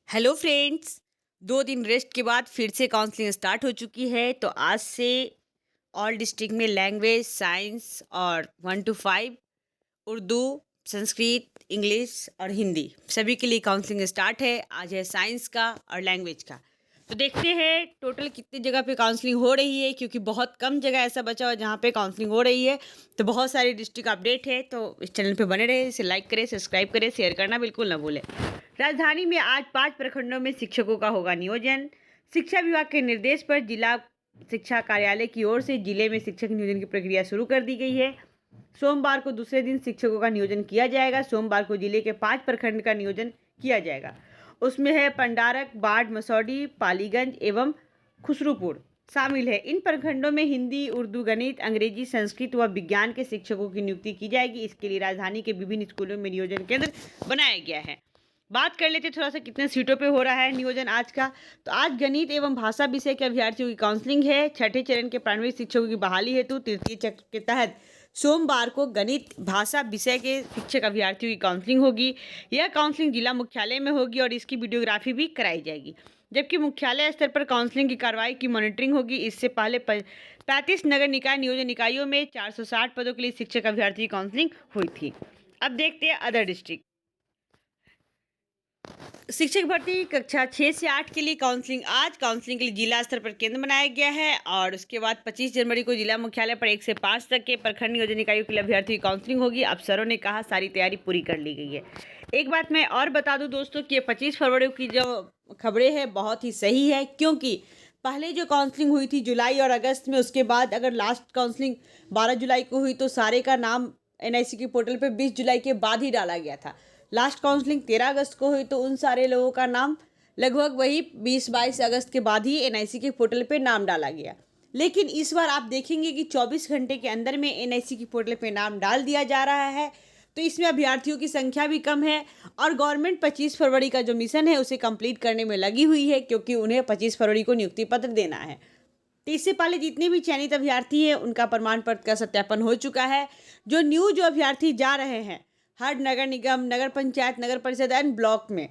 Hello friends. 2 दिन rest के बाद फिर से काउंसलिंग स्टार्ट हो चुकी है। तो आज से ऑल डिस्ट्रिक्ट में लैंग्वेज साइंस और 1 to 5 उर्दू, संस्कृत, इंग्लिश और हिंदी सभी के लिए काउंसलिंग स्टार्ट है। आज है साइंस का और लैंग्वेज का। तो देखते हैं टोटल कितनी जगह पे काउंसलिंग हो रही है, क्योंकि बहुत कम जगह ऐसा बचा हुआ जहाँ पे काउंसलिंग हो रही है। तो बहुत सारी डिस्ट्रिक्ट अपडेट है, तो इस चैनल पे बने रहे, इसे लाइक करें, सब्सक्राइब करें, शेयर करना बिल्कुल ना भूलें। राजधानी में आज 5 प्रखंडों में शिक्षकों का होगा नियोजन। शिक्षा विभाग के निर्देश पर जिला शिक्षा कार्यालय की ओर से जिले में शिक्षक नियोजन की प्रक्रिया शुरू कर दी गई है। सोमवार को दूसरे दिन शिक्षकों का नियोजन किया जाएगा। सोमवार को जिले के 5 प्रखंड का नियोजन किया जाएगा। उसमें है पंडारक, बाढ़, मसौडी, पालीगंज एवं खुसरूपुर शामिल है। इन प्रखंडों में हिंदी, उर्दू, गणित, अंग्रेजी, संस्कृत व विज्ञान के शिक्षकों की नियुक्ति की जाएगी। इसके लिए राजधानी के विभिन्न स्कूलों में नियोजन केंद्र बनाया गया है। बात कर लेते थोड़ा सा कितने सीटों पे हो रहा है नियोजन आज का। तो आज गणित एवं भाषा विषय के अभ्यर्थियों की काउंसलिंग है। छठे चरण के प्राइमरी शिक्षकों की बहाली हेतु तृतीय चक्र के तहत सोमवार को गणित भाषा विषय के शिक्षक अभ्यर्थियों की काउंसलिंग होगी। यह काउंसलिंग जिला मुख्यालय में होगी और इसकी वीडियोग्राफी भी कराई जाएगी। जबकि मुख्यालय स्तर पर काउंसलिंग की कार्रवाई की मॉनिटरिंग होगी। इससे पहले 35 नगर निकाय नियोजन इकाइयों में 460 पदों के लिए शिक्षक अभ्यर्थी की काउंसलिंग हुई थी। अब देखते हैं अदर डिस्ट्रिक्ट। शिक्षक भर्ती कक्षा 6 से 8 के लिए काउंसलिंग आज काउंसलिंग के लिए जिला स्तर पर केंद्र बनाया गया है और उसके बाद 25 जनवरी को जिला मुख्यालय पर 1 से 5 तक के प्रखंड नियोजन इकाइयों के लिए अभ्यर्थियों की काउंसलिंग होगी। अफसरों ने कहा सारी तैयारी पूरी कर ली गई है। एक बात मैं और बता दूं दोस्तों कि 25 फरवरी की जो खबरें हैं बहुत ही सही है, क्योंकि पहले जो काउंसलिंग हुई थी जुलाई और अगस्त में, उसके बाद अगर लास्ट काउंसलिंग 12 जुलाई को हुई तो सारे का नाम एनआईसी के पोर्टल पे 20 जुलाई के बाद ही डाला गया था। लास्ट काउंसलिंग 13 अगस्त को हुई तो उन सारे लोगों का नाम लगभग वही 20-22 अगस्त के बाद ही एनआईसी के पोर्टल पे नाम डाला गया। लेकिन इस बार आप देखेंगे कि 24 घंटे के अंदर में एनआईसी के पोर्टल पे नाम डाल दिया जा रहा है। तो इसमें अभ्यर्थियों की संख्या भी कम है और गवर्नमेंट 25 फरवरी का जो मिशन है उसे कंप्लीट करने में लगी हुई है, क्योंकि उन्हें 25 फरवरी को नियुक्ति पत्र देना है। तो इससे पहले जितने भी चयनित अभ्यर्थी हैं उनका प्रमाण पत्र का सत्यापन हो चुका है। जो अभ्यर्थी जा रहे हैं हर नगर निगम, नगर पंचायत, नगर परिषद एंड ब्लॉक में,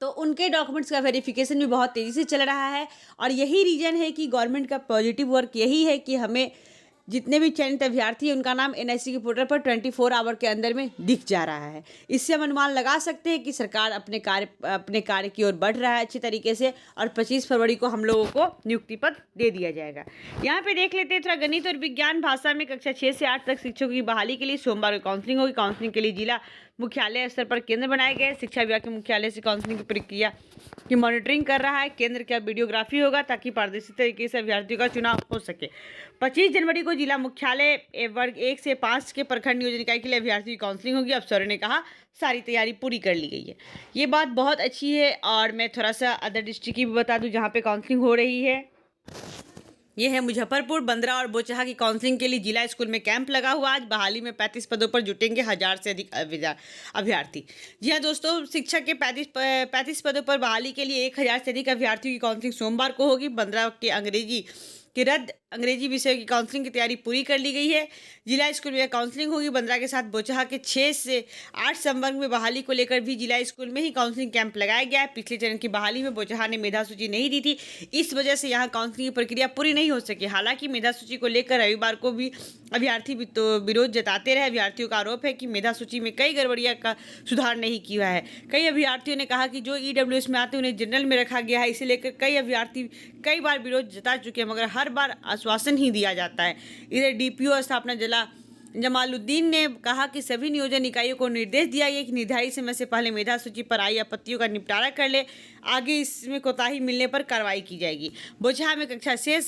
तो उनके डॉक्यूमेंट्स का वेरिफिकेशन भी बहुत तेज़ी से चल रहा है। और यही रीजन है कि गवर्नमेंट का पॉजिटिव वर्क यही है कि हमें जितने भी चयनित अभ्यर्थी हैं उनका नाम एनआईसी के पोर्टल पर 24 आवर के अंदर में दिख जा रहा है। इससे हम अनुमान लगा सकते हैं कि सरकार अपने कार्य की ओर बढ़ रहा है अच्छी तरीके से और 25 फरवरी को हम लोगों को नियुक्ति पत्र दे दिया जाएगा। यहाँ पे देख लेते हैं थोड़ा गणित और विज्ञान भाषा में कक्षा 6 से 8 तक शिक्षकों की बहाली के लिए सोमवार को काउंसलिंग होगी। काउंसलिंग के लिए जिला मुख्यालय स्तर पर केंद्र बनाए गए। शिक्षा विभाग के मुख्यालय से काउंसलिंग की प्रक्रिया की मॉनिटरिंग कर रहा है। केंद्र का वीडियोग्राफी होगा ताकि पारदर्शी तरीके से अभ्यर्थियों का चुनाव हो सके। 25 जनवरी को जिला मुख्यालय वर्ग 1 से 5 के प्रखंड नियोजन इकाई के लिए अभ्यर्थियों की काउंसलिंग होगी। अफसरों ने कहा सारी तैयारी पूरी कर ली गई है। ये बात बहुत अच्छी है। और मैं थोड़ा सा अदर डिस्ट्रिक्ट की भी बता दूं जहाँ पे काउंसलिंग हो रही है। ये है मुजफ्फरपुर, बंदरा और बोचहा की काउंसलिंग के लिए जिला स्कूल में कैंप लगा हुआ। आज बहाली में 35 पदों पर जुटेंगे 1000 से अधिक अभ्यर्थी। जी हाँ दोस्तों, शिक्षक के 35 पदों पर बहाली के लिए 1000 से अधिक अभ्यर्थियों की काउंसलिंग सोमवार को होगी। बंदरा के अंग्रेजी विषय की काउंसलिंग की तैयारी पूरी कर ली गई है। जिला स्कूल में काउंसलिंग होगी। बंदरा के साथ बोचहा के 6 से 8 संवर्ग में बहाली को लेकर भी जिला स्कूल में ही काउंसलिंग कैंप लगाया गया है। पिछले चरण की बहाली में बोचहा ने मेधा सूची नहीं दी थी, इस वजह से यहाँ काउंसलिंग की प्रक्रिया पूरी नहीं हो सकी। हालांकि मेधा सूची को लेकर रविवार को भी अभ्यर्थी तो विरोध जताते रहे। अभ्यर्थियों का आरोप है कि मेधा सूची में कई गड़बड़ियां का सुधार नहीं किया है। कई अभ्यर्थियों ने कहा कि जो ईडब्ल्यूएस में आते उन्हें जनरल में रखा गया है। इसे लेकर कई अभ्यर्थी कई बार विरोध जता चुके हैं, मगर हर बार आश्वासन ही दिया जाता है। इधर डीपीओ स्थापना जिला जमालुद्दीन ने कहा कि सभी नियोजन इकाइयों को निर्देश दिया गया कि निर्धारित समय से पहले मेधा सूची पर आई आपत्तियों का निपटारा कर ले। आगे इसमें कोताही मिलने पर कार्रवाई की जाएगी। बोचहा में कक्षा 6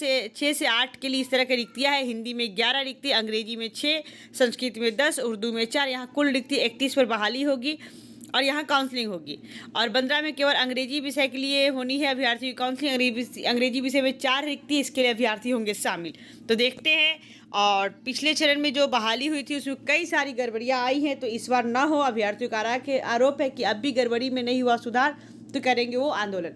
से 8 के लिए इस तरह की रिक्तियां हैं। हिंदी में 11 रिक्ति, अंग्रेजी में 6, संस्कृत में 10, उर्दू में 4। यहाँ कुल रिक्ति 31 पर बहाली होगी और यहाँ काउंसलिंग होगी। और बंदरा में केवल अंग्रेजी विषय के लिए होनी है अभ्यर्थियों की काउंसलिंग। अंग्रेजी विषय में 4 रिक्ति, इसके लिए अभ्यर्थी होंगे शामिल। तो देखते हैं। और पिछले चरण में जो बहाली हुई थी उसमें कई सारी गड़बड़ियाँ आई हैं, तो इस बार ना हो। अभ्यर्थियों का आरोप है कि अब भी गड़बड़ी में नहीं हुआ सुधार तो करेंगे वो आंदोलन।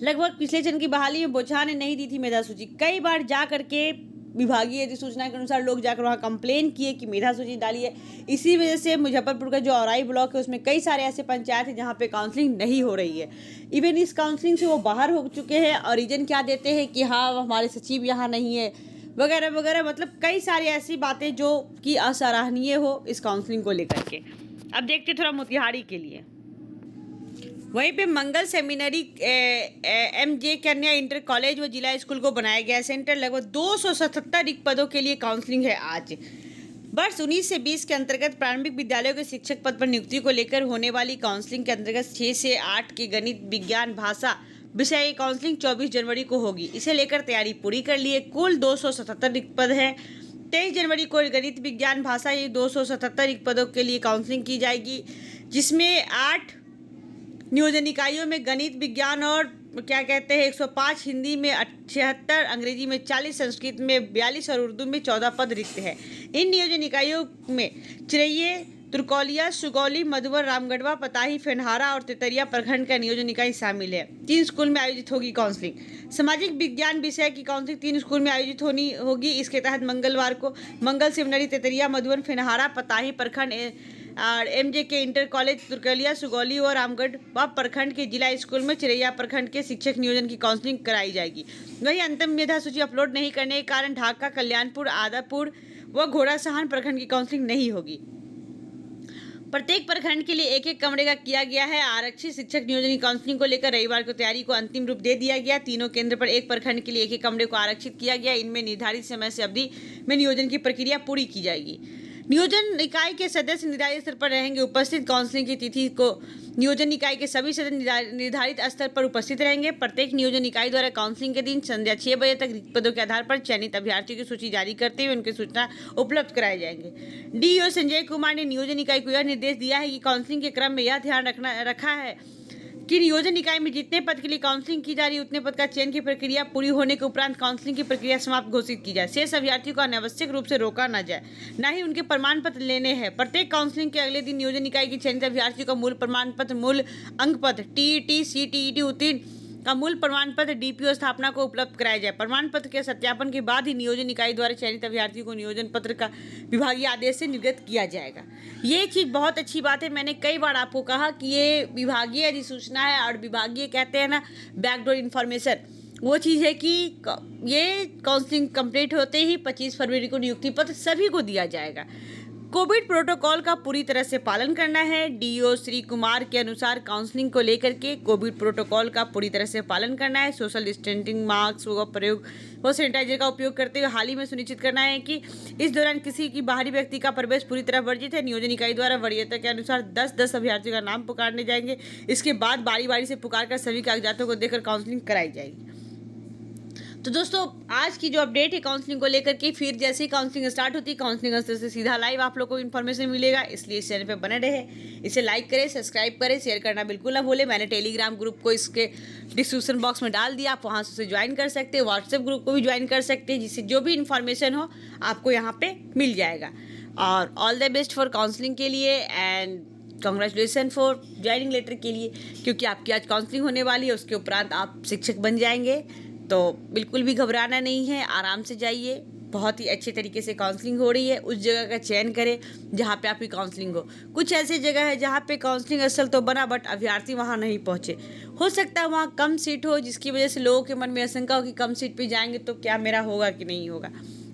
लगभग पिछले चरण की बहाली में बोचहा ने नहीं दी थी मेधा सूची। कई बार जा करके विभागीय अधिसूचना के अनुसार लोग जाकर वहाँ कंप्लेन किए कि मेधा सूची डाली है। इसी वजह से मुजफ्फरपुर का जो औराई ब्लॉक है उसमें कई सारे ऐसे पंचायत हैं जहाँ पे काउंसलिंग नहीं हो रही है। इवन इस काउंसलिंग से वो बाहर हो चुके हैं और रीजन क्या देते हैं कि हाँ हमारे सचिव यहाँ नहीं है वगैरह वगैरह, मतलब कई सारी ऐसी बातें जो कि असराहनीय हो इस काउंसलिंग को लेकर के। अब देखते थोड़ा मोतिहारी के लिए। वहीं पे मंगल सेमिनरी एमजे कन्या इंटर कॉलेज व जिला स्कूल को बनाया गया सेंटर। लगभग 277 रिक्त पदों के लिए काउंसलिंग है आज। वर्ष 19 से 20 के अंतर्गत प्रारंभिक विद्यालयों के शिक्षक पद पर नियुक्ति को लेकर होने वाली काउंसलिंग के अंतर्गत 6 से 8 के गणित विज्ञान भाषा विषय की काउंसलिंग 24 जनवरी को होगी। इसे लेकर तैयारी पूरी कर ली है। कुल 277 रिक्त पद हैं। 23 जनवरी को गणित विज्ञान भाषा ये 277 रिक्त पदों के लिए काउंसलिंग की जाएगी, जिसमें 8 नियोजन इकाइयों में गणित विज्ञान और क्या कहते हैं 105, हिंदी में 76, अंग्रेजी में 40, संस्कृत में 42 और उर्दू में 14 पद रिक्त है। इन नियोजन इकाइयों में चिरैये, तुरकौलिया, सुगौली, मधुबर, रामगढ़वा, पताही, फेनहारा और तेतरिया प्रखंड का नियोजन इकाई शामिल है। 3 स्कूल में आयोजित होगी काउंसलिंग। सामाजिक विज्ञान विषय की काउंसलिंग 3 स्कूल में आयोजित होगी। इसके तहत मंगलवार को मंगल सेमिनरी तेतरिया, मधुबन, फेनहारा, पताही प्रखंड और एमजे के इंटर कॉलेज तुरकलिया, सुगौली और रामगढ़ व प्रखंड के जिला स्कूल में चिरैया प्रखंड के शिक्षक नियोजन की काउंसलिंग कराई जाएगी। वहीं अंतिम मेधा सूची अपलोड नहीं करने के कारण ढाका, कल्याणपुर, आदापुर व घोड़ासहान प्रखंड की काउंसलिंग नहीं होगी। प्रत्येक प्रखंड के लिए एक एक कमरे का किया गया है आरक्षित। शिक्षक नियोजन की काउंसलिंग को लेकर रविवार को तैयारी को अंतिम रूप दे दिया गया। तीनों केंद्र पर एक प्रखंड के लिए एक एक कमरे को आरक्षित किया गया। इनमें निर्धारित समय से अवधि में नियोजन की प्रक्रिया पूरी की जाएगी। नियोजन इकाई के सदस्य निर्धारित स्तर पर रहेंगे उपस्थित। काउंसलिंग की तिथि को नियोजन इकाई के सभी सदस्य निर्धारित स्तर पर उपस्थित रहेंगे। प्रत्येक नियोजन इकाई द्वारा काउंसलिंग के दिन संध्या 6 बजे तक रिक्त पदों के आधार पर चयनित अभ्यर्थियों की सूची जारी करते हुए उनकी सूचना उपलब्ध कराए जाएंगे। डीईओ संजय कुमार ने नियोजन इकाई को यह निर्देश दिया है कि काउंसलिंग के क्रम में यह ध्यान रखा है कि नियोजन इकाई में जितने पद के लिए काउंसलिंग की जा रही है उतने पद का चयन की प्रक्रिया पूरी होने के उपरांत काउंसलिंग की प्रक्रिया समाप्त घोषित की जाए। शेष अभ्यर्थियों को अनावश्यक रूप से रोका न जाए, न ही उनके प्रमाण पत्र लेने हैं। प्रत्येक काउंसलिंग के अगले दिन नियोजन इकाई की चयनित अभ्यर्थियों का मूल प्रमाण पत्र, मूल अंक पत्र, टीईटी, सीटीईटी उत्तीर्ण का मूल प्रमाण पत्र डीपीओ स्थापना को उपलब्ध कराया जाए। प्रमाण पत्र के सत्यापन के बाद ही नियोजन इकाई द्वारा चयनित अभ्यर्थियों को नियोजन पत्र का विभागीय आदेश से निर्गत किया जाएगा। ये चीज़ बहुत अच्छी बात है। मैंने कई बार आपको कहा कि ये विभागीय अधिसूचना है और विभागीय कहते हैं ना बैकडोर इन्फॉर्मेशन, वो चीज़ है कि ये काउंसलिंग कंप्लीट होते ही 25 फरवरी को नियुक्ति पत्र सभी को दिया जाएगा। कोविड प्रोटोकॉल का पूरी तरह से पालन करना है। डीओ श्री कुमार के अनुसार काउंसलिंग को लेकर के कोविड प्रोटोकॉल का पूरी तरह से पालन करना है। सोशल डिस्टेंसिंग, मास्क का प्रयोग व सैनिटाइजर का उपयोग करते हुए हाल ही में सुनिश्चित करना है कि इस दौरान किसी की बाहरी व्यक्ति का प्रवेश पूरी तरह वर्जित है। नियोजन इकाई द्वारा वरीयता के अनुसार 10-10 अभ्यर्थियों का नाम पुकारने जाएंगे। इसके बाद बारी बारी से पुकार कर सभी कागजातों को देकर काउंसलिंग कराई जाएगी। तो दोस्तों आज की जो अपडेट है काउंसलिंग को लेकर के, फिर जैसे ही काउंसलिंग स्टार्ट होती है काउंसलिंग स्तर से सीधा लाइव आप लोग को इन्फॉर्मेशन मिलेगा। इसलिए इस चैनल पे बने रहे, इसे लाइक करें, सब्सक्राइब करें, शेयर करना बिल्कुल ना भूलें। मैंने टेलीग्राम ग्रुप को इसके डिस्क्रिप्शन बॉक्स में डाल दिया, आप वहाँ से उसे ज्वाइन कर सकते हैं। व्हाट्सएप ग्रुप को भी ज्वाइन कर सकते हैं, जिससे जो भी इन्फॉर्मेशन हो आपको यहाँ पे मिल जाएगा। और all the best for counselling के लिए and congratulation for joining letter के लिए, क्योंकि आपकी आज काउंसलिंग होने वाली है। उसके उपरांत आप शिक्षक बन जाएंगे। तो बिल्कुल भी घबराना नहीं है, आराम से जाइए। बहुत ही अच्छे तरीके से काउंसलिंग हो रही है। उस जगह का चयन करें जहाँ पे आपकी काउंसलिंग हो। कुछ ऐसी जगह है जहाँ पे काउंसलिंग असल तो बना बट अभ्यर्थी वहाँ नहीं पहुँचे। हो सकता है वहाँ कम सीट हो, जिसकी वजह से लोगों के मन में आशंका हो कि कम सीट पे जाएंगे तो क्या मेरा होगा कि नहीं होगा,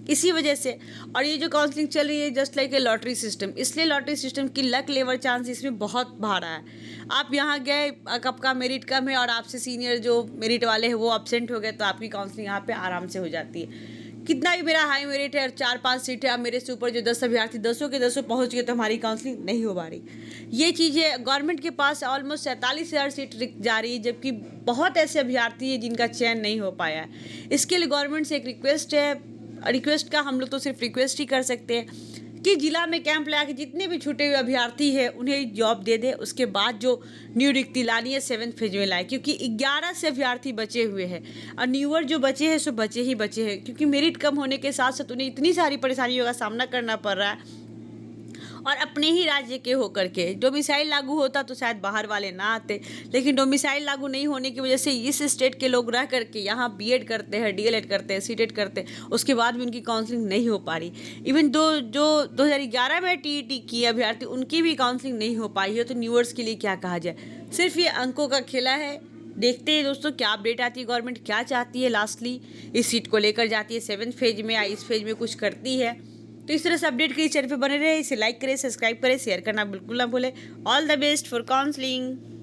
इसी वजह से। और ये जो काउंसलिंग चल रही है just like a lottery system, इसलिए लॉटरी सिस्टम की लक लेवर चांस इसमें बहुत भारा है। आप यहाँ गए, आपका मेरिट कम है और आपसे सीनियर जो मेरिट वाले हैं वो अब्सेंट हो गए, तो आपकी काउंसलिंग यहाँ पे आराम से हो जाती है। कितना भी मेरा हाई मेरिट है और 4-5 सीट है, अब मेरे से ऊपर जो 10 अभ्यर्थी 10 के 10 पहुँच गए तो हमारी काउंसलिंग नहीं हो पा रही। ये चीज़ें गवर्नमेंट के पास ऑलमोस्ट 47,000 सीट जा रही है, जबकि बहुत ऐसे अभ्यर्थी हैं जिनका चयन नहीं हो पाया है। इसके लिए गवर्नमेंट से एक रिक्वेस्ट है, रिक्वेस्ट का हम लोग तो सिर्फ रिक्वेस्ट ही कर सकते हैं कि जिला में कैंप लगा के जितने भी छूटे हुए अभ्यर्थी हैं उन्हें जॉब दे दे। उसके बाद जो न्यू रिक्ति लानी है 7th फेज में लाए, क्योंकि 11 से अभ्यर्थी बचे हुए हैं और न्यूअर जो बचे हैं सो बचे ही बचे हैं, क्योंकि मेरिट कम होने के साथ साथ उन्हें इतनी सारी परेशानियों का सामना करना पड़ रहा है और अपने ही राज्य के होकर के। डोमिसाइल लागू होता तो शायद बाहर वाले ना आते, लेकिन डोमिसाइल लागू नहीं होने की वजह से इस स्टेट के लोग रह करके यहाँ बीएड करते हैं, डीएलएड करते हैं, सीटेट करते हैं, उसके बाद भी उनकी काउंसलिंग नहीं हो पा रही। इवन जो 2011 में टीईटी किए अभ्यर्थी, उनकी भी काउंसलिंग नहीं हो पाई है। तो न्यूअर्स के लिए क्या कहा जाए, सिर्फ ये अंकों का खेला है। देखते हैं दोस्तों क्या अपडेट आती है, गवर्नमेंट क्या चाहती है, लास्टली इस सीट को लेकर जाती है 7th फेज में या इस फेज में कुछ करती है। तो इस तरह से अपडेट के लिए चैनल पे बने रहे, इसे लाइक करें, सब्सक्राइब करें, शेयर करना बिल्कुल ना भूलें। All the best for counselling.